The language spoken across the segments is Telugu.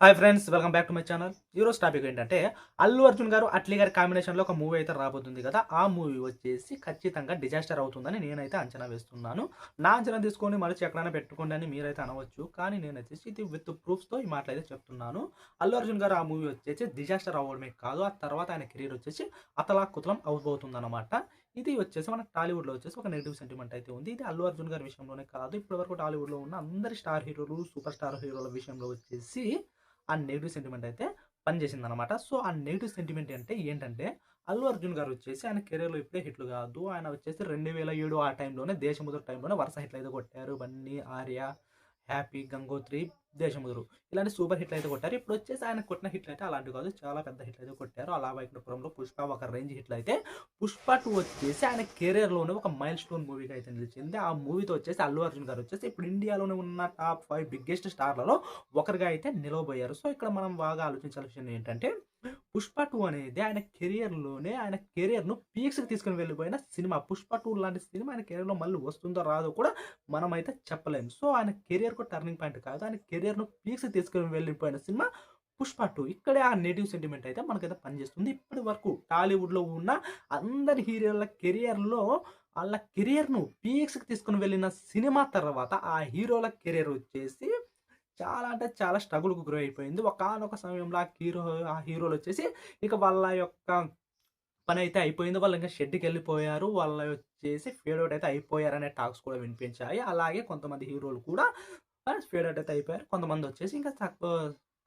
Hi friends, welcome back to my channel. ఈరోజు టాపిక్ ఏంటంటే అల్లు అర్జున్ గారు అట్లీ గారి కాంబినేషన్లో ఒక మూవీ అయితే రాబోతుంది కదా. ఆ మూవీ వచ్చేసి ఖచ్చితంగా డిజాస్టర్ అవుతుందని నేనైతే అంచనా వేస్తున్నాను. నా అంచనా తీసుకొని మళ్ళీ ఎక్కడైనా పెట్టుకోండి అని మీరైతే అనవచ్చు, కానీ నేను వచ్చేసి ఇది విత్ ప్రూఫ్స్తో ఈ మాటలు అయితే చెప్తున్నాను. అల్లు అర్జున్ గారు ఆ మూవీ వచ్చేసి డిజాస్టర్ అవ్వడమే కాదు, ఆ తర్వాత ఆయన కెరీర్ వచ్చేసి అతలాకుతలం అవబోతుంది అనమాట. ఇది వచ్చేసి మన టాలీవుడ్లో వచ్చేసి ఒక నెగిటివ్ సెంటిమెంట్ అయితే ఉంది. ఇది అల్లు అర్జున్ గారి విషయంలోనే కాదు, ఇప్పటివరకు టాలీవుడ్లో ఉన్న అందరి స్టార్ హీరోలు, సూపర్ స్టార్ హీరోల విషయంలో వచ్చేసి ఆ నెగిటివ్ సెంటిమెంట్ అయితే పనిచేసిందనమాట. సో, ఆ నెగిటివ్ సెంటిమెంట్ అంటే ఏంటంటే, అల్లు అర్జున్ గారు వచ్చేసి ఆయన కెరియర్‌లో ఇప్పుడే హిట్లు కాదు. ఆయన వచ్చేసి 2007 ఆ టైంలోనే 'దేశముదురు' టైంలోనే వరుస హిట్లు అయితే కొట్టారు. 'బన్నీ', 'ఆర్య', 'హ్యాపీ', 'గంగోత్రి', 'దేశముదురు' ఇలాంటి సూపర్ హిట్లు అయితే కొట్టారు. ఇప్పుడు వచ్చేసి ఆయన కొట్టిన హిట్లు అయితే అలాంటివి కాదు. చాలా పెద్ద హిట్లు అయితే కొట్టారు. 'అల వైకుంఠపురంలో', 'పుష్ప' ఒక రేంజ్ హిట్లు అయితే 'పుష్ప 2' వచ్చేసి ఆయన కెరియర్‌లోనే ఒక మైల్ స్టోన్ మూవీగా అయితే నిలిచింది. ఆ మూవీతో వచ్చేసి అల్లు అర్జున్ గారు వచ్చేసి ఇప్పుడు ఇండియాలోనే ఉన్న టాప్ 5 బిగ్గెస్ట్ స్టార్‌లలో ఒకరిగా అయితే నిలవబోయారు. సో, ఇక్కడ మనం బాగా ఆలోచించాల్సిన విషయం ఏంటంటే 'పుష్ప 2' అనేది ఆయన కెరియర్‌లోనే ఆయన కెరియర్‌ను పీక్స్‌కి తీసుకొని వెళ్ళిపోయిన సినిమా. 'పుష్ప 2' లాంటి సినిమా ఆయన కెరియర్‌లో మళ్ళీ వస్తుందో రాదో కూడా మనమైతే చెప్పలేము. సో, ఆయన కెరియర్‌కు టర్నింగ్ పాయింట్ కాదు, ఆయన కెరియర్‌ను పీక్స్‌కి తీసుకొని వెళ్ళిపోయిన సినిమా 'పుష్ప 2'. ఇక్కడే ఆ నెగెటివ్ సెంటిమెంట్ అయితే మనకైతే పనిచేస్తుంది. ఇప్పటి వరకు టాలీవుడ్‌లో ఉన్న అందరి హీరోల కెరియర్‌లో ఆళ్ళ కెరియర్‌ను పీక్స్‌కి తీసుకొని వెళ్ళిన సినిమా తర్వాత ఆ హీరోల కెరియర్ వచ్చేసి చాలా అంటే చాలా స్ట్రగుల్‌కి గురైపోయింది. ఒకానొక సమయంలో ఆ హీరోలొచ్చేసి ఇక వాళ్ళ యొక్క పనైతే అయిపోయింది. వాళ్ళింక షెడ్‌కెళ్ళిపోయారు. వాళ్ళొచ్చేసి ఫేడ్ ఔట్ అయితే అయిపోయారనే టాక్స్ కూడా వినిపించాయి. అలాగే కొంతమంది హీరోలు కూడా ఫేడ్ ఔట్ అయితే అయిపోయారు. కొంతమందొచ్చేసి ఇంకా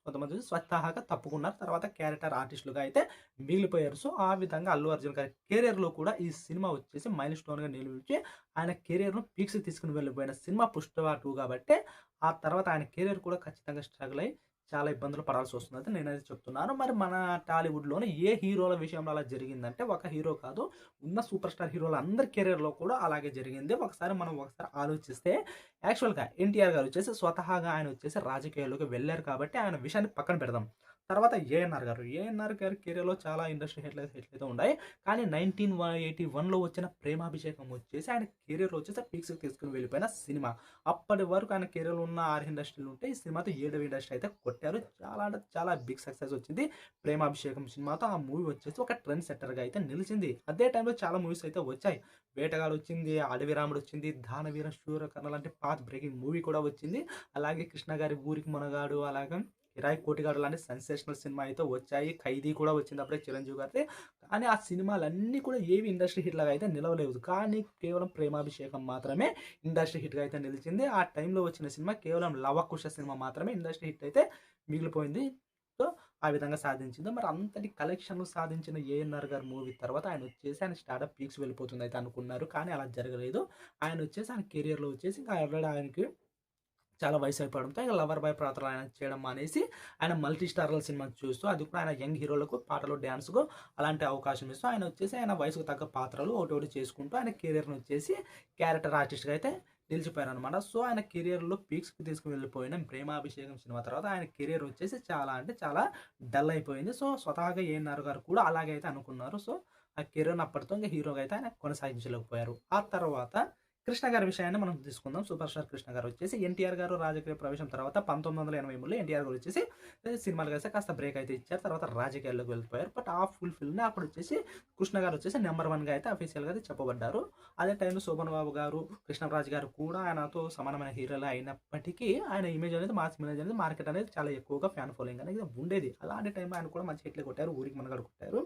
కొంతమంది స్వతహాగా తప్పుకున్నారు. తర్వాత క్యారెక్టర్ ఆర్టిస్టులుగా అయితే మిగిలిపోయారు. సో, ఆ విధంగా అల్లు అర్జున్ గారి కెరియర్‌లో కూడా ఈ సినిమా వచ్చేసి మైల్ స్టోన్‌గా నిలిచి ఆయన కెరియర్‌ను పీక్స్‌కి తీసుకొని వెళ్ళిపోయిన సినిమా 'పుష్ప 2' కాబట్టే ఆ తర్వాత ఆయన కెరియర్ కూడా ఖచ్చితంగా స్ట్రగుల్ అయ్యి చాలా ఇబ్బందులు పడాల్సొస్తుందని నేనైతే చెప్తున్నాను. మరి మన టాలీవుడ్‌లోనే ఏ హీరోల విషయంలో అలా జరిగిందంటే, ఒక హీరో కాదు, ఉన్న సూపర్ స్టార్ హీరోల అందరి కెరియర్‌లో కూడా అలాగే జరిగింది. ఒకసారి ఆలోచిస్తే యాక్చువల్‌గా 'ఎన్టీఆర్' గారు వచ్చేసి స్వతహాగా ఆయన వచ్చేసి రాజకీయాల్లోకి వెళ్లారు కాబట్టి ఆయన విషయాన్ని పక్కన పెడదాం. తర్వాత 'ఏఎన్నార్' గారి కెరియర్‌లో చాలా ఇండస్ట్రీ హిట్లయితే ఉన్నాయి. కానీ 1981లో వచ్చిన 'ప్రేమాభిషేకం' వచ్చేసి ఆయన కెరియర్‌లో వచ్చేసి పీక్స్‌కి తీసుకొని వెళ్ళిపోయిన సినిమా. అప్పటి వరకు ఆయన కెరియర్‌లో ఉన్న 6 ఇండస్ట్రీలు ఉంటే ఈ సినిమాతో 7వ ఇండస్ట్రీ అయితే కొట్టారు. చాలా అంటే చాలా బిగ్ సక్సెస్ వచ్చింది 'ప్రేమాభిషేకం' సినిమాతో. ఆ మూవీ వచ్చేసి ఒక ట్రెండ్ సెట్టర్‌గా అయితే నిలిచింది. అదే టైంలో చాలా మూవీస్ అయితే వచ్చాయి. 'వేటగాడు' వచ్చింది, 'అడవి రాముడు' వచ్చింది, 'దానవీర శూరకర్ణ' లాంటి పాత్ బ్రేకింగ్ మూవీ కూడా వచ్చింది. అలాగే 'కృష్ణ గారి ఊరికి మొనగాడు', అలాగా 'కిరాయి కోటిగాడు' లాంటి సెన్సేషనల్ సినిమా అయితే వచ్చాయి. 'ఖైదీ' కూడా వచ్చింది అప్పుడే చిరంజీవి గారిది. కానీ ఆ సినిమాలన్నీ కూడా ఏవి ఇండస్ట్రీ హిట్‌లాగా అయితే నిలవలేదు. కానీ కేవలం 'ప్రేమాభిషేకం' మాత్రమే ఇండస్ట్రీ హిట్‌గా అయితే నిలిచింది. ఆ టైంలో వచ్చిన సినిమా కేవలం 'లవకుశ' సినిమా మాత్రమే ఇండస్ట్రీ హిట్ అయితే మిగిలిపోయింది. సో, ఆ విధంగా సాధించింది. మరి అంతటి కలెక్షన్‌లు సాధించిన 'ఏఎన్నార్' గారి మూవీ తర్వాత ఆయన స్టార్టప్ పీక్స్ వెళ్ళిపోతుందయితే అనుకున్నారు. కానీ అలా జరగలేదు. ఆయన కెరియర్‌లో వచ్చేసి ఇంకా ఆల్రెడీ ఆయనకి చాలా వయసు అయిపోవడంతో ఇక లవర్ బాయ్ పాత్రలు ఆయన చేయడం మానేసి ఆయన మల్టీ స్టారర్ల సినిమా చూస్తూ, అది కూడా ఆయన యంగ్ హీరోలకు పాటలు, డాన్స్‌కు అలాంటి అవకాశం ఇస్తూ ఆయన వయసుకు తగ్గ పాత్రలు ఒకటొకటి చేసుకుంటూ ఆయన కెరియర్‌ని వచ్చేసి క్యారెక్టర్ ఆర్టిస్ట్‌గా అయితే నిలిచిపోయారనమాట. సో, ఆయన కెరియర్‌లో పీక్స్‌కి తీసుకువెళ్ళిపోయిన 'ప్రేమాభిషేకం' సినిమా తర్వాత ఆయన కెరియర్ వచ్చేసి చాలా అంటే చాలా డల్ అయిపోయింది. సో, స్వతహాగా ఏఎన్నార్ గారు కూడా అలాగే అయితే అనుకున్నారు. సో, ఆ కెరియర్‌ని అప్పటితో ఇంక హీరోగా అయితే ఆయన కొనసాగించలేకపోయారు. ఆ తర్వాత కృష్ణ గారి విషయాన్ని మనం తీసుకుందాం. సూపర్ స్టార్ కృష్ణ గారు వచ్చేసి ఎన్టీఆర్ గారు రాజకీయ ప్రవేశం తర్వాత 1983లో ఎన్టీఆర్ గారు వచ్చేసి సినిమాలు కలిసి కాస్త బ్రేక్ అయితే ఇచ్చారు. తర్వాత రాజకీయాల్లోకి వెళ్ళిపోయారు. బట్ ఆ ఫుల్‌ఫిల్‌ని అప్పుడు వచ్చేసి కృష్ణ గారు వచ్చేసి నంబర్ 1గా అయితే అఫీషియల్‌గా అయితే చెప్పబడ్డారు. అదే టైంలో శోభన్ బాబు గారు, కృష్ణంరాజు గారు కూడా ఆయనతో సమానమైన హీరోలే అయినప్పటికీ ఆయన ఇమేజ్ అనేది మాస్ ఇమేజ్ అనేది మార్కెట్ అనేది చాలా ఎక్కువగా ఫ్యాన్ ఫాలోయింగ్ అనేది ఉండేది. అలాంటి టైంలో ఆయన కూడా మంచి హిట్‌లే కొట్టారు. 'ఊరికి మనగాడు' కొట్టారు.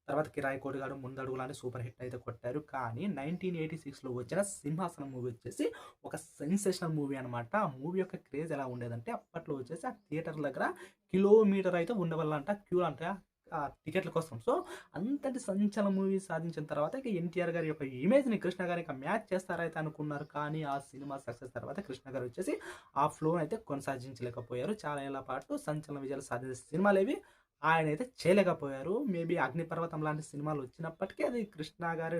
తర్వాత 'కిరాయి కోటిగాడు', 'ముందడుగు' లాంటి సూపర్ హిట్ అయితే కొట్టారు. కానీ 1986లో వచ్చిన 'సింహాసనం' మూవీ వచ్చేసి ఒక సెన్సేషనల్ మూవీ అనమాట. ఆ మూవీ యొక్క క్రేజ్ ఎలా ఉండేదంటే అప్పట్లో వచ్చేసి ఆ థియేటర్ల దగ్గర కిలోమీటర్ అయితే ఉండేవాళ్ళంట క్యూ అంట టికెట్ల కోసం. సో, అంతటి సంచలన మూవీ సాధించిన తర్వాత ఇక ఎన్టీఆర్ గారి యొక్క ఇమేజ్‌ని కృష్ణ గారు ఇక మ్యాచ్ చేస్తారైతే అనుకున్నారు. కానీ ఆ సినిమా సక్సెస్ తర్వాత కృష్ణ గారు వచ్చేసి ఆ ఫ్లోని అయితే కొనసాగించలేకపోయారు. చాలా ఏళ్ల పాటు సంచలన విజయాలు సాధించిన సినిమాలేవి ఆయనైతే చేయలేకపోయారు. మేబీ 'అగ్నిపర్వతం' లాంటి సినిమాలు వచ్చినప్పటికీ అది కృష్ణ గారు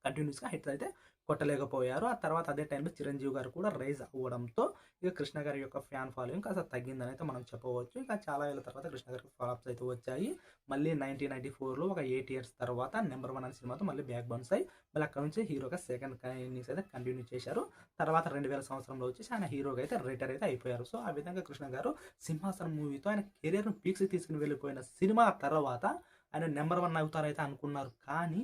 కంటిన్యూస్‌గా హిట్ అయితే కొట్టలేకపోయారు. ఆ తర్వాత అదే టైంలో చిరంజీవి గారు కూడా రైజ్ అవ్వడంతో ఇక కృష్ణ గారి యొక్క ఫ్యాన్ ఫాలోయింగ్ కాస్త తగ్గిందని అయితే మనం చెప్పవచ్చు. ఇక చాలా ఏళ్ళ తర్వాత కృష్ణ గారికి ఫ్లాప్స్ అయితే వచ్చాయి. మళ్ళీ 1994లో ఒక 8 ఇయర్స్ తర్వాత నెంబర్ 1 అనే సినిమాతో మళ్ళీ బ్యాక్ బౌన్స్ అయ్యి మళ్ళీ అక్కడ నుంచి హీరోగా సెకండ్ ఇన్నింగ్స్ అయితే కంటిన్యూ చేశారు. తర్వాత 2000 సంవత్సరంలో వచ్చేసి ఆయన హీరోగా అయితే రిటైర్ అయితే అయిపోయారు. సో ఆ విధంగా కృష్ణ గారు సింహాసనం మూవీతో ఆయన కెరీర్‌ను పీక్స్‌కి తీసుకొని వెళ్ళిపోయిన సినిమా తర్వాత ఆయన నెంబర్ 1 అవుతారైతే అనుకున్నారు. కానీ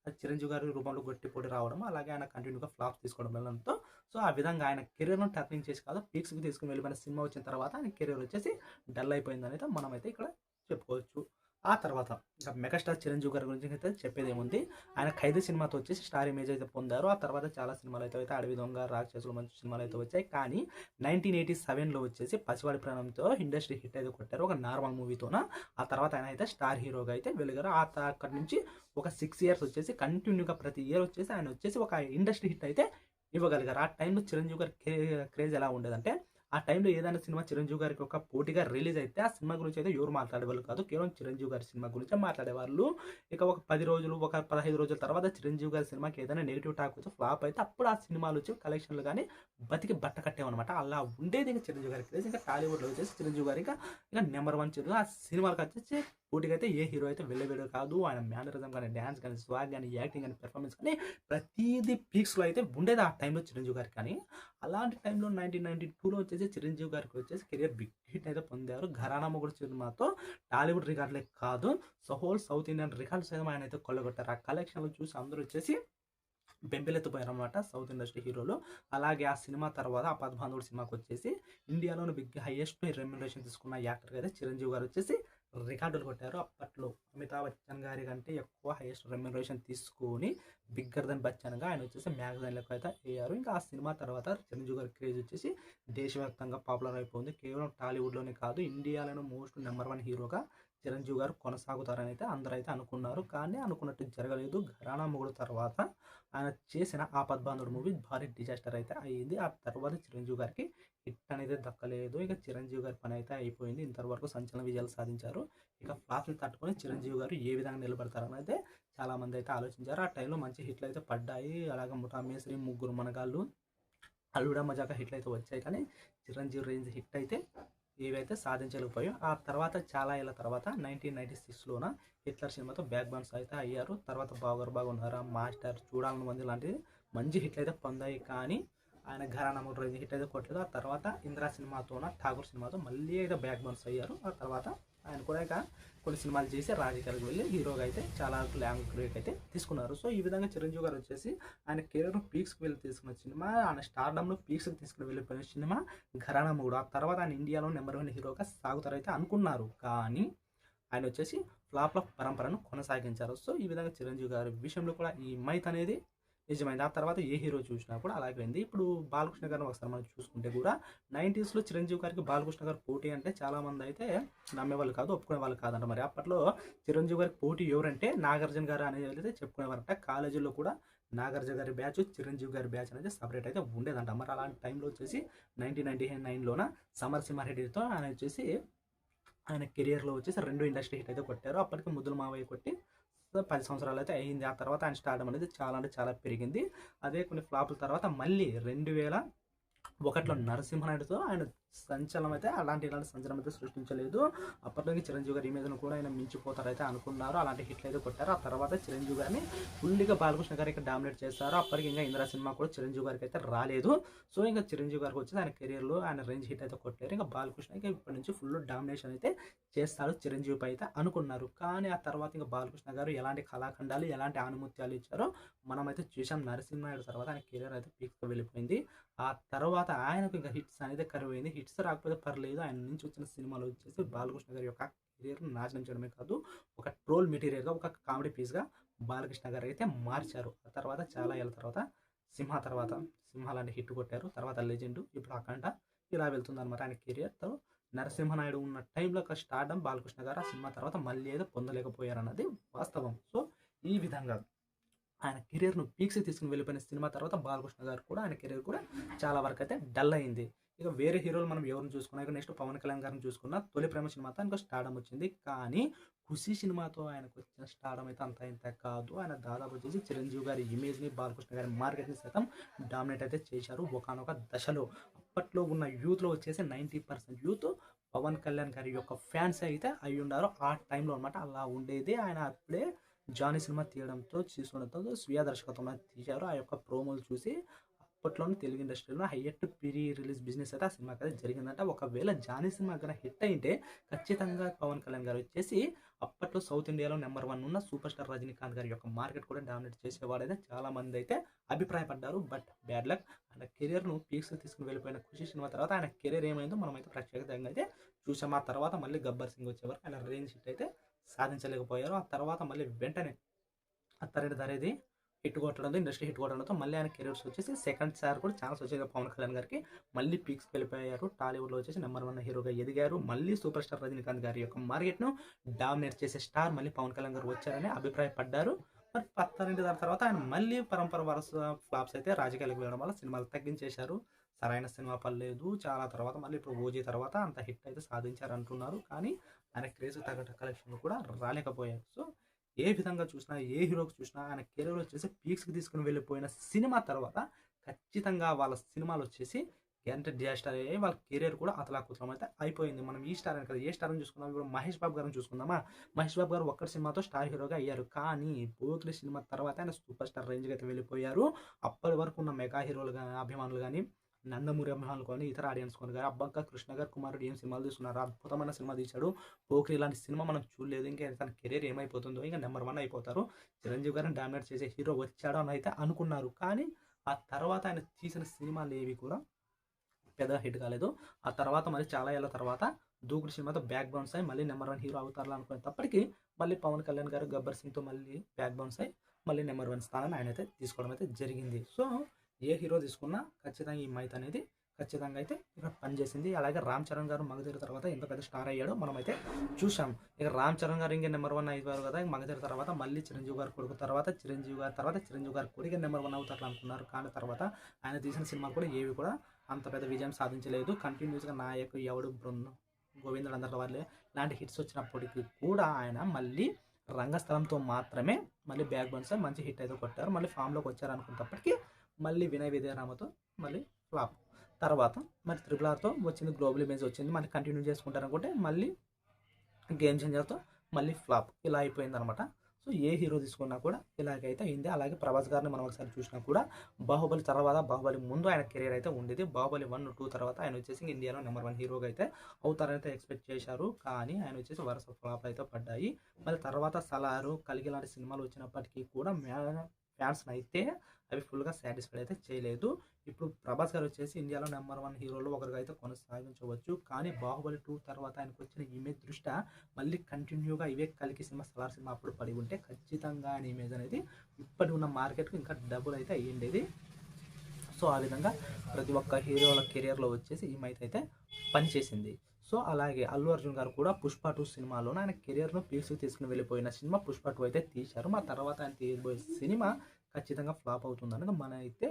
అది చిరంజీవి గారి రూపంలో గట్టిపోటీ రావడం, అలాగే ఆయన కంటిన్యూగా ఫ్లాప్స్ తీసుకోవడం వెళ్ళడంతో సో ఆ విధంగా ఆయన కెరీర్‌ను టర్నింగ్ చేసి కాదు పీక్స్‌కి తీసుకొని వెళ్ళిపోయిన సినిమా వచ్చిన తర్వాత ఆయన కెరీర్ వచ్చేసి డల్ అయిపోయిందని అయితే మనమైతే ఇక్కడ చెప్పుకోవచ్చు. ఆ తర్వాత ఇంకా మెగాస్టార్ చిరంజీవి గారి గురించి అయితే చెప్పేదేముంది. ఆయన 'ఖైదీ' సినిమాతో వచ్చేసి స్టార్ ఇమేజ్ అయితే పొందారు. ఆ తర్వాత చాలా సినిమాలు అయితే 'అడవి దొంగ', 'రాక్షసులు' మంచి సినిమాలు అయితే వచ్చాయి. కానీ 1987లో వచ్చేసి 'పసివాడి ప్రాణం'తో ఇండస్ట్రీ హిట్ అయితే కొట్టారు. ఒక నార్మల్ మూవీతోన. ఆ తర్వాత ఆయన అయితే స్టార్ హీరోగా అయితే వెలిగారు. అక్కడి నుంచి ఒక 6 ఇయర్స్ వచ్చేసి కంటిన్యూగా ప్రతి ఇయర్ వచ్చేసి ఆయన వచ్చేసి ఒక ఇండస్ట్రీ హిట్ అయితే ఇవ్వగలిగారు. ఆ టైంలో చిరంజీవి గారి క్రేజ్ ఎలా ఉండేదంటే ఆ టైంలో ఏదైనా సినిమా చిరంజీవి గారికి ఒక పోటీగా రిలీజ్ అయితే ఆ సినిమా గురించి అయితే ఎవరు మాట్లాడేవాళ్ళు కాదు. కేవలం చిరంజీవి గారి సినిమా గురించే మాట్లాడేవాళ్ళు. ఇక ఒక 10 రోజులు, ఒక 15 రోజుల తర్వాత చిరంజీవి గారి సినిమాకి ఏదైనా నెగిటివ్ టాక్ వచ్చి ఫ్లాప్ అయితే అప్పుడు ఆ సినిమాలు వచ్చి కలెక్షన్లు కానీ బతికి బట్ట కట్టేవన్నమాట. అలా ఉండేది ఇంకా చిరంజీవి గారికి క్రేజ్. ఇంకా టాలీవుడ్లో వచ్చేసి చిరంజీవి గారి ఇక నెంబర్ 1 చిరు. ఆ సినిమాలకు వచ్చేసి పోటీగా అయితే ఏ హీరో అయితే వెళ్ళేవాడు కాదు. ఆయన మేనరిజం కానీ, డ్యాన్స్ కానీ, స్వాగ్ కానీ, యాక్టింగ్ కానీ, పెర్ఫార్మెన్స్ కానీ ప్రతిదీ పీక్స్‌లో అయితే ఉండేది ఆ టైంలో చిరంజీవి గారికి. కానీ అలాంటి టైంలో 1992లో వచ్చేసి చిరంజీవి గారికి వచ్చేసి కెరియర్ బిగ్ హిట్ అయితే పొందారు. 'ఘరానా మొగుడు' సినిమాతో టాలీవుడ్ రికార్డులే కాదు హోల్ సౌత్ ఇండియన్ రికార్డ్స్ అయితే ఆయన అయితే కొల్లగొట్టారు. ఆ కలెక్షన్లు చూసి అందరూ వచ్చేసి బెంబేలెత్తిపోయారనమాట సౌత్ ఇండస్ట్రీ హీరోలు. అలాగే ఆ సినిమా తర్వాత ఆ 'పద్మాంధుడు' సినిమాకి వచ్చేసి ఇండియాలోని హైయెస్ట్ రెమ్యునరేషన్ తీసుకున్న యాక్టర్‌గా అయితే చిరంజీవి గారు వచ్చేసి రికార్డులు కొట్టారు. అప్పట్లో అమితాబ్ బచ్చన్ గారి కంటే ఎక్కువ హైయెస్ట్ రెమ్యునరేషన్ తీసుకొని బిగ్గర్ దెన్ బచ్చన్‌గా ఆయన వచ్చేసి మ్యాగజైన్‌లకు అయితే అయ్యారు. ఇంకా ఆ సినిమా తర్వాత చిరంజీవి గారి క్రేజ్ వచ్చేసి దేశవ్యాప్తంగా పాపులర్ అయిపోయింది. కేవలం టాలీవుడ్‌లోనే కాదు ఇండియాలోనే మోస్ట్ నెంబర్ 1 హీరోగా చిరంజీవి గారు కొనసాగుతారని అయితే అందరూ అయితే అనుకున్నారు. కానీ అనుకున్నట్టు జరగలేదు. 'ఘరానా మొగుడు' తర్వాత ఆయన చేసిన ఆ 'పద్మాంధుడు' మూవీ భారీ డిజాస్టర్ అయితే అయ్యింది. ఆ తర్వాత చిరంజీవి గారికి హిట్ అనేది దక్కలేదు. ఇక చిరంజీవి గారి పని అయితే అయిపోయింది. ఇంతవరకు సంచలన విజయాలు సాధించారు. ఇక ఫ్లాప్‌ని తట్టుకొని చిరంజీవి గారు ఏ విధంగా నిలబడతారని అయితే చాలామంది అయితే ఆలోచించారు. ఆ టైంలో మంచి హిట్లు అయితే పడ్డాయి. అలాగే 'ముఠా మేస్త్రి', 'ముగ్గురు మనగాళ్ళు', 'అల్లుడా మజాకా' హిట్లు అయితే వచ్చాయి. కానీ చిరంజీవి రేంజ్ హిట్ అయితే ఏవైతే సాధించలేకపోయాయో ఆ తర్వాత చాలా ఏళ్ళ తర్వాత 1996లోన 'హిట్లర్' సినిమాతో బ్యాక్ బౌన్స్ అయితే అయ్యారు. తర్వాత 'బావగారు బాగున్నారా', 'మాస్టర్', 'చూడాలని మంది' లాంటివి మంచి హిట్లు అయితే పొందాయి. కానీ ఆయన 'ఘరానా మొగుడు' రేంజ్ హిట్ అయితే కొట్టలేదు. ఆ తర్వాత 'ఇంద్ర' సినిమాతోన 'ఠాగూర్' సినిమాతో మళ్ళీ అయితే బ్యాక్ బౌన్స్ అయ్యారు. ఆ తర్వాత ఆయన కూడా ఇక కొన్ని సినిమాలు చేసి రాజకీయాలకు వెళ్ళి హీరోగా అయితే చాలా లాంగ్ బ్రేక్ అయితే తీసుకున్నారు. సో ఈ విధంగా చిరంజీవి గారు వచ్చేసి ఆయన కెరీర్‌ను పీక్స్‌కి వెళ్ళి తీసుకున్న సినిమా, ఆయన స్టార్డమ్‌ను పీక్స్‌కి తీసుకుని వెళ్ళిపోయిన సినిమా 'ఘరానా మొగుడు'. ఆ తర్వాత ఆయన ఇండియాలో నెంబర్ 1 హీరోగా సాగుతారైతే అనుకున్నారు. కానీ ఆయన వచ్చేసి ఫ్లాప్‌ల పరంపరను కొనసాగించారు. సో ఈ విధంగా చిరంజీవి గారి విషయంలో కూడా ఈ మైత్ అనేది నిజమైంది. ఆ తర్వాత ఏ హీరో చూసినా కూడా అలాగే అయింది. ఇప్పుడు బాలకృష్ణ గారిని ఒకసారి మనం చూసుకుంటే కూడా 90స్‌లో చిరంజీవి గారికి బాలకృష్ణ గారు పోటీ అంటే చాలామంది అయితే నమ్మేవాళ్ళు కాదు, ఒప్పుకునేవాళ్ళు కాదంట. మరి అప్పట్లో చిరంజీవి గారికి పోటీ ఎవరంటే నాగార్జున గారు అనేది అయితే చెప్పుకునేవారంట. కాలేజీలో కూడా నాగార్జున గారి బ్యాచ్, చిరంజీవి గారి బ్యాచ్ అనేది సపరేట్ అయితే ఉండేదంట. మరి అలాంటి టైంలో వచ్చేసి 1999లోన సమరసింహారెడ్డితో ఆయన వచ్చేసి ఆయన కెరియర్‌లో వచ్చేసి 2 ఇండస్ట్రీ హిట్ అయితే కొట్టారు. అప్పటికి ముద్దుల మావయ్య కొట్టి 10 సంవత్సరాలు అయితే అయింది. ఆ తర్వాత ఆయన స్టార్డమ్ అనేది చాలా అంటే చాలా పెరిగింది. అదే కొన్ని ఫ్లాపుల తర్వాత మళ్ళీ 2001లో నరసింహనాయుడుతో ఆయన సంచలనం అయితే ఇలాంటి సంచలనం అయితే సృష్టించలేదు. అప్పట్లోకి చిరంజీవి గారి ఇమేజ్‌ను కూడా ఆయన మించిపోతారైతే అనుకున్నారు. అలాంటి హిట్లు అయితే కొట్టారు. ఆ తర్వాత చిరంజీవి గారిని ఫుల్‌గా బాలకృష్ణ గారు ఇక్కడ డామినేట్ చేశారు. అప్పటికి ఇంకా 'ఇంద్ర' సినిమా కూడా చిరంజీవి గారికి అయితే రాలేదు. సో ఇంకా చిరంజీవి గారికి వచ్చేసి ఆయన కెరియర్‌లో ఆయన రేంజ్ హిట్ అయితే కొట్టారు. ఇంకా బాలకృష్ణ ఇప్పటి నుంచి ఫుల్ డామినేషన్ అయితే చేస్తాడు చిరంజీవిపై అయితే అనుకున్నారు. కానీ ఆ తర్వాత ఇంకా బాలకృష్ణ గారు ఎలాంటి కళాఖండాలు, ఎలాంటి ఆనుమత్యాలు ఇచ్చారో మనమైతే చూసాం. నరసింహనాయుడు తర్వాత ఆయన కెరియర్ అయితే పీక్స్‌కి వెళ్ళిపోయింది. ఆ తర్వాత ఆయనకు ఇంకా హిట్స్ అనేది కరువైంది. హిట్స్ రాకపోతే పర్లేదు. ఆయన నుంచి వచ్చిన సినిమాలు వచ్చేసి బాలకృష్ణ గారి యొక్క కెరియర్‌ను నాశనం చేయడమే కాదు, ఒక ట్రోల్ మెటీరియల్‌గా, ఒక కామెడీ పీస్‌గా బాలకృష్ణ గారు అయితే మార్చారు. ఆ తర్వాత చాలా ఏళ్ళ తర్వాత 'సింహ' లాంటి హిట్ కొట్టారు. తర్వాత 'లెజెండ్', ఇప్పుడు 'అఖండ' ఇలా వెళ్తుందన్నమాట ఆయన కెరియర్‌తో. నరసింహనాయుడు ఉన్న టైంలో ఒక స్టార్డమ్ బాలకృష్ణ గారు ఆ సినిమా తర్వాత మళ్ళీ ఏదో పొందలేకపోయారన్నది వాస్తవం. సో ఈ విధంగా ఆయన కెరియర్‌ను పీక్స్‌కి తీసుకొని వెళ్ళిపోయిన సినిమా తర్వాత బాలకృష్ణ గారు కూడా ఆయన కెరియర్ కూడా చాలా వరకు అయితే డల్ అయింది. ఇక వేరే హీరోలు మనం ఎవరిని చూసుకున్నా, ఇక నెక్స్ట్ పవన్ కళ్యాణ్ గారిని చూసుకున్నా, తొలి ప్రేమ సినిమాతో ఆయనకు స్టార్డమ్ వచ్చింది. కానీ ఖుషి సినిమాతో ఆయనకు వచ్చిన స్టార్డమ్ అయితే అంత ఇంత కాదు. ఆయన దాదాపు వచ్చేసి చిరంజీవి గారి ఇమేజ్ని, బాలకృష్ణ గారి మార్కెట్ని సైతం డామినేట్ అయితే చేశారు ఒకానొక దశలో. అప్పట్లో ఉన్న యూత్లో వచ్చేసి 90% యూత్ పవన్ కళ్యాణ్ గారి యొక్క ఫ్యాన్స్ అయితే అయి ఉన్నారు ఆ టైంలో అనమాట. అలా ఉండేది. ఆయన అప్పుడే జానీ సినిమా తీయడంతో తీసుకోవడంతో స్వీయ దర్శకత్వంలో తీశారు. ఆ యొక్క ప్రోమోలు చూసి అప్పట్లోనే తెలుగు ఇండస్ట్రీలో హైయెస్ట్ ప్రీ రిలీజ్ బిజినెస్ అయితే ఆ సినిమాకి అయితే జరిగిందంట. ఒకవేళ జానీ సినిమా కన్నా హిట్ అయింటే ఖచ్చితంగా పవన్ కళ్యాణ్ గారు వచ్చేసి అప్పట్లో సౌత్ ఇండియాలో నెంబర్ 1 ఉన్న సూపర్ స్టార్ రజనీకాంత్ గారి యొక్క మార్కెట్ కూడా డామినేట్ చేసేవాడైతే చాలా మంది అయితే అభిప్రాయపడ్డారు. బట్ బ్యాడ్ లక్, ఆయన కెరీర్ను పీక్స్ తీసుకుని వెళ్ళిపోయిన ఖుషి సినిమా తర్వాత ఆయన కెరీర్ ఏమైందో మనం అయితే ప్రత్యేకంగా అయితే చూసాం. ఆ తర్వాత మళ్ళీ గబ్బర్ సింగ్ వచ్చేవారు ఆయన రేంజ్ హిట్ అయితే సాధించలేకపోయారు. ఆ తర్వాత మళ్ళీ వెంటనే అత్తారింటి దారేది హిట్ కొట్టడంతో, ఇండస్ట్రీ హిట్ కొట్టడంతో మళ్ళీ ఆయన కెరీర్స్ వచ్చేసి సెకండ్ సార్ కూడా ఛాన్స్ వచ్చేది పవన్ కళ్యాణ్ గారికి. మళ్ళీ పీక్స్కి వెళ్ళిపోయారు. టాలీవుడ్లో వచ్చేసి నెంబర్ 1 హీరోగా ఎదిగారు. మళ్ళీ సూపర్ స్టార్ రజనీకాంత్ గారి యొక్క మార్కెట్ను డామినేట్ చేసే స్టార్ మళ్ళీ పవన్ కళ్యాణ్ గారు వచ్చారని అభిప్రాయపడ్డారు. మరి అత్తారింటి దాని తర్వాత ఆయన మళ్ళీ పరంపర వరుస ఫ్లాప్స్ అయితే రాజకీయాలకు వెళ్ళడం వల్ల సినిమాలు తగ్గించేశారు. సరైన సినిమా పర్లేదు. చాలా తర్వాత మళ్ళీ ఇప్పుడు ఓజీ తర్వాత అంత హిట్ అయితే సాధించారు అంటున్నారు. కానీ ఆయన క్రేజ్ తగ్గట్టు కలెక్షన్లు కూడా రాలేకపోయారు. సో ఏ విధంగా చూసినా, ఏ హీరోకి చూసినా ఆయన కెరీర్ వచ్చేసి పీక్స్కి తీసుకుని వెళ్ళిపోయిన సినిమా తర్వాత ఖచ్చితంగా వాళ్ళ సినిమాలు వచ్చేసి గ్యారంటీ డిజాస్టర్ అయ్యాయి. వాళ్ళ కెరీర్ కూడా అతలాకుతలం అయితే అయిపోయింది. మనం ఈ స్టార్ అని కదా, ఏ స్టార్ అని చూసుకుందాం. ఇప్పుడు మహేష్ బాబు గారిని చూసుకుందామా. మహేష్ బాబు గారు ఒక్కటి సినిమాతో స్టార్ హీరోగా అయ్యారు. కానీ పోకిరి సినిమా తర్వాత ఆయన సూపర్ స్టార్ రేంజ్కి అయితే వెళ్ళిపోయారు. అప్పటి వరకు ఉన్న మెగా హీరోలు కానీ, అభిమానులు కానీ, నందమూరి అభిమానులు కానీ, ఇతర ఆడియన్స్ కొని కానీ అబ్బంక కృష్ణ గారు కుమారుడు ఏం సినిమాలు తీస్తున్నారు, అద్భుతమైన సినిమా తీశాడు. పోకిరి ఇలాంటి సినిమా మనం చూడలేదు. ఇంకా తన కెరీర్ ఏమైపోతుందో, ఇంకా నెంబర్ 1 అయిపోతారు, చిరంజీవి గారిని డామినేట్ చేసే హీరో వచ్చాడు అని అయితే అనుకున్నారు. కానీ ఆ తర్వాత ఆయన తీసిన సినిమాలు ఏవి కూడా పెద్ద హిట్ కాలేదు. ఆ తర్వాత మరి చాలా ఏళ్ళ తర్వాత దూకుడు సినిమాతో బ్యాక్ బౌన్స్ అయ్యి మళ్ళీ నెంబర్ 1 హీరో అవుతారు అనుకునేటప్పటికీ మళ్ళీ పవన్ కళ్యాణ్ గారు గబ్బర్ సింగ్తో మళ్ళీ బ్యాక్ బౌన్స్ అయ్యి మళ్ళీ నెంబర్ 1 స్థానాన్ని ఆయన అయితే తీసుకోవడం అయితే జరిగింది. సో ఏ హీరో తీసుకున్నా ఖచ్చితంగా ఈ మైత్ అనేది ఖచ్చితంగా అయితే ఇక్కడ పనిచేసింది. అలాగే రామ్ చరణ్ గారు మగధీర తర్వాత ఎంత పెద్ద స్టార్ అయ్యాడో మనం అయితే చూసాం. ఇక రామ్ చరణ్ గారు ఇంకా నెంబర్ 1 అయిపోయారు కదా. మగధీర తర్వాత మళ్ళీ చిరంజీవి గారు కొడుకు తర్వాత చిరంజీవి గారు కొడుకు నెంబర్ 1 అవుతారు అనుకున్నారు. కానీ తర్వాత ఆయన తీసిన సినిమాలు కూడా ఏవి కూడా అంత పెద్ద విజయం సాధించలేదు. కంటిన్యూస్గా నాయకు, ఎవడు, బృందం, గోవిందుడు అందరి వాళ్ళే లాంటి హిట్స్ వచ్చినప్పటికీ కూడా ఆయన మళ్ళీ రంగస్థలంతో మాత్రమే మళ్ళీ బ్యాక్ బౌన్స్ మంచి హిట్ అయితే కొట్టారు. మళ్ళీ ఫామ్లోకి వచ్చారు అనుకున్నప్పటికీ మళ్ళీ వినయ్ విజయరామతో మళ్ళీ ఫ్లాప్. తర్వాత మరి ట్రిపుల్ ఆర్తో వచ్చింది, గ్లోబల్ ఇమేజ్ వచ్చింది, మళ్ళీ కంటిన్యూ చేసుకుంటారనుకుంటే మళ్ళీ గేమ్ చేంజర్తో మళ్ళీ ఫ్లాప్. ఇలా అయిపోయింది అనమాట. సో ఏ హీరో తీసుకున్నా కూడా ఇలాగైతే అయింది. అలాగే ప్రభాస్ గారిని మనం ఒకసారి చూసినా కూడా బాహుబలి తర్వాత, బాహుబలి ముందు ఆయన కెరీర్ అయితే ఉండేది. బాహుబలి 1, 2 తర్వాత ఆయన వచ్చేసి ఇండియాలో నెంబర్ 1 హీరోగా అయితే అవుతారైతే ఎక్స్పెక్ట్ చేశారు. కానీ ఆయన వచ్చేసి వరుస ఫ్లాప్ అయితే పడ్డాయి. మళ్ళీ తర్వాత సలారు, కలిగి లాంటి సినిమాలు వచ్చినప్పటికీ కూడా ఫ్యాన్స్ అయితే అవి ఫుల్గా సాటిస్ఫైడ్ అయితే చేయలేదు. ఇప్పుడు ప్రభాస్ గారు వచ్చేసి ఇండియాలో నెంబర్ 1 హీరోలో ఒకరిగా అయితే కొనసాగించవచ్చు. కానీ బాహుబలి 2 తర్వాత ఆయనకు వచ్చిన ఇమేజ్ దృష్ట్యా మళ్ళీ కంటిన్యూగా ఇవే కలికి సినిమా, సలార్ సినిమా అప్పుడు పడి ఉంటే ఖచ్చితంగా ఆయన ఇమేజ్ అనేది ఇప్పటి ఉన్న మార్కెట్కు ఇంకా డబుల్ అయితే అయ్యిండేది. సో ఆ విధంగా ప్రతి ఒక్క హీరోల కెరియర్లో వచ్చేసి ఈ మైత్ అయితే పనిచేసింది. సో అలాగే అల్లు అర్జున్ గారు కూడా పుష్ప 2 సినిమాలో ఆయన కెరియర్ను పీక్స్కి తీసుకుని వెళ్ళిపోయిన సినిమా పుష్ప 2 అయితే తీశారు. మా తర్వాత ఆయన తీయబోయే సినిమా ఖచ్చితంగా ఫ్లాప్ అవుతుంది అనేది మన అయితే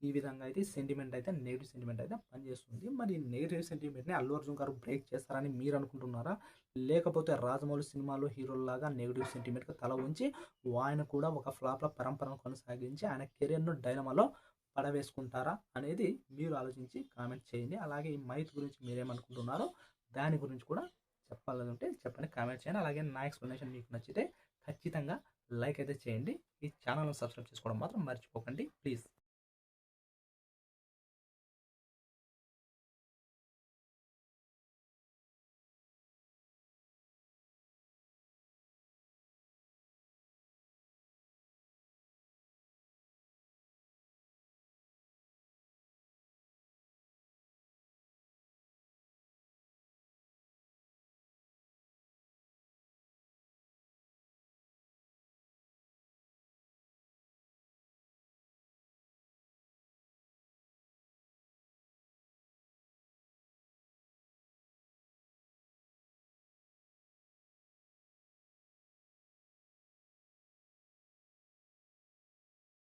ఈ విధంగా అయితే సెంటిమెంట్ అయితే నెగిటివ్ సెంటిమెంట్ అయితే పనిచేస్తుంది. మరి నెగిటివ్ సెంటిమెంట్ని అల్లు అర్జున్ గారు బ్రేక్ చేస్తారని మీరు అనుకుంటున్నారా, లేకపోతే రాజమౌళి సినిమాలో హీరోలాగా నెగిటివ్ సెంటిమెంట్కి తల ఉంచి ఆయన కూడా ఒక ఫ్లాప్ల పరంపరను కొనసాగించి ఆయన కెరియర్ను డైనమాలో పడవేసుకుంటారా అనేది మీరు ఆలోచించి కామెంట్ చేయండి. అలాగే ఈ మైత్ గురించి మీరేమనుకుంటున్నారో దాని గురించి కూడా చెప్పాలంటే చెప్పండి, కామెంట్ చేయండి. అలాగే నా ఎక్స్ప్లెనేషన్ మీకు నచ్చితే ఖచ్చితంగా లైక్ అయితే చేయండి. ఈ ఛానల్ని సబ్స్క్రైబ్ చేసుకోవడం మాత్రం మర్చిపోకండి ప్లీజ్.